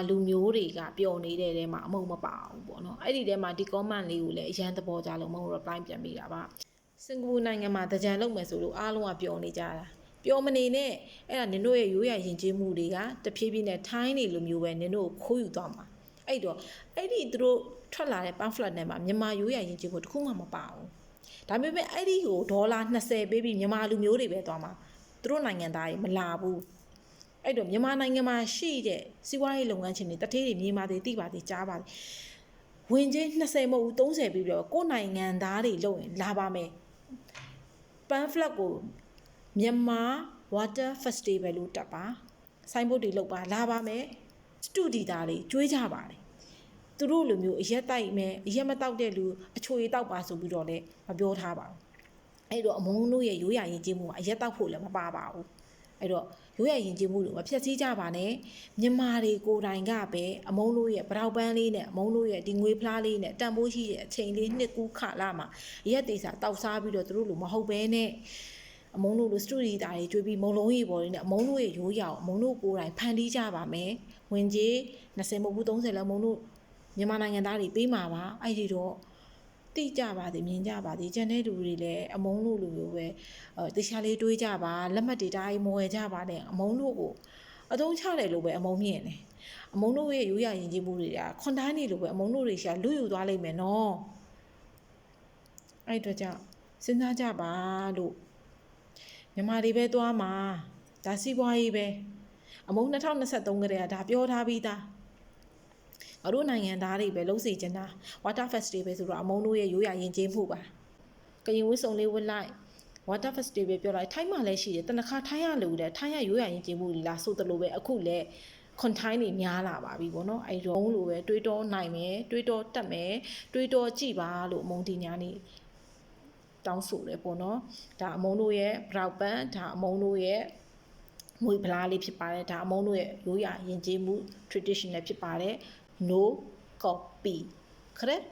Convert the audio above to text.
လူမျိုးတွေကပျော်နေတဲ့ထဲမှာအမုံမပါဘူးပေါ့နော်အဲ့ဒီထဲမှာဒီ comment လေးကိုလည်းအရန်သဘောကြလို့မဟုတ် reply ပြန်ပေးတာပါစင်ကာပူနိုင်ငံမှာတကြံလုပ်မယ်ဆိုလို့အားလုံးကပျော်နေကြတာပျော်မနေနဲ့အဲ့ဒါနင်တို့ရဲ့ရိုးရာယဉ်ကျေးမှုတွေကတဖြည်းဖြည်းနဲ့ထိုင်းနေလိုမျိုးပဲနင်တို့ကိုခိုးယူသွားမှာအဲ့တော့အဲ့ဒီသူတို့ထွက်လာတဲ့ pamphlet ထဲမှာမြန်မာရိုးရာယဉ်ကျေးမှုတစ်ခုမှမပါဘူးဒါပေမဲ့အဲ့ဒီကိုဒေါ်လာ20ပေးပြီးမြန်မာလူမျိုးတွေပဲသွားမှာသူတို့နိုင်ငံသားတွေမလာဘူးအဲ့တော့မြန်မာနိုင်ငံမှာရှိတဲ့စီးပွားရေးလုပ်ငန်းရှင်တွေတထေးတွေမြေမာတွေတိပါတွေကြားပါဝင်ချင်း20မဟုတ်ဘူး30ပြီးတော့ကိုယ်နိုင်ငံသားတွေလုပ်ရင်လာပါမယ် pamphlet ကိုမြန်မာ water festival လို့တက်ပါဆိုင်းဘုတ်တွေလုပ်ပါလာပါမယ်စတူဒီတာတွေကျွေးကြပါလေသူတို့လိုမျိုးအရက်တိုက်မယ်အရက်မတောက်တဲ့လူအချိုရည်တောက်ပါဆိုပြီးတော့လည်းမပြောထားပါဘူးအဲ့တော့အမုန်းတို့ရဲ့ရိုးရာယဉ်ကျေးမှုကအရက်တောက်ဖို့လည်းမပါပါဘူးအဲ့တော့ရိုးရာယဉ်ကျေးမှုလို့မဖြတ်စည်းကြပါနဲ့မြန်မာတွေကိုယ်တိုင်ကပဲအမုန်းတို့ရဲ့ပထောက်ပန်းလေးနဲ့အမုန်းတို့ရဲ့ဒီငွေဖလားလေးနဲ့တန်ဖိုးရှိတဲ့အချိန်လေးနှစ်ကူးခလာမှာရက်သေးစာတောက်စားပြီးတော့သူတို့လိုမဟုတ်ဘဲနဲ့အမုန်းတို့လိုစတူဒီတာတွေကျွေးပြီးမုံလုံးကြီးပေါ်တွေနဲ့အမုန်းတို့ရဲ့ရိုးရာအမုန်းတို့ကိုယ်တိုင်ဖန်တီးကြပါမယ်ဝင်ကြီး20မဟုတ်ဘူး30လောက်အမုန်းတို့မြန်မာနိုင်ငံသားတွေပေးမှာပါအဲ့ဒီတော့တိကြပါသည်မြင်ကြပါသည်ကျန်တဲ့လူတွေလည်းအမုန်းလို့လူမျိုးပဲတခြားလေးတွေးကြပါလက်မှတ်တွေတိုင်းမဝယ်ကြပါနဲ့အမုန်းလို့ကိုအသုံးချတယ်လို့ပဲအမုန်းမြင်တယ်အမုန်းတို့ရဲ့ရိုးရာယဉ်ကျေးမှုတွေကခွန်တိုင်းနေလို့ပဲအမုန်းတို့တွေရှာလူယူသွားလိမ့်မယ်နော်အဲ့အတွက်ကြောင့်စဉ်းစားကြပါလို့မြန်မာတွေပဲသွားမှာဒါစီးပွားရေးပဲအမုန်း2023ကတည်းကဒါပြောထားပြီးသားငါတို့နိုင်ငံသားတွေပဲလုံးစီချင်တာ water festival ဆိုတော့အမုန်းတို့ရဲ့ရိုးရာယဉ်ကျေးမှုပါကရင်ဝတ်စုံလေးဝတ်လိုက် water festival ပြောလိုက်ထိုင်းမှာလည်းရှိတယ်တနခါထိုင်းရလို့တဲ့ထိုင်းရရိုးရာယဉ်ကျေးမှုလာဆိုတလို့ပဲအခုလည်းခွန်ထိုင်းတွေများလာပါပြီပေါ့နော်အဲ့တော့လိုပဲတွေးတောနိုင်မယ်တွေးတောတက်မယ်တွေးတောကြည့်ပါလို့အမုန်းဒီညာနေတောင်းဆိုတယ်ပေါ့နော်ဒါအမုန်းတို့ရဲ့ brown band ဒါအမုန်းတို့ရဲ့ငွေဖလားလေးဖြစ်ပါတယ်ဒါအမုန်းတို့ရဲ့ရိုးရာယဉ်ကျေးမှု traditional ဖြစ်ပါတယ်no copy correct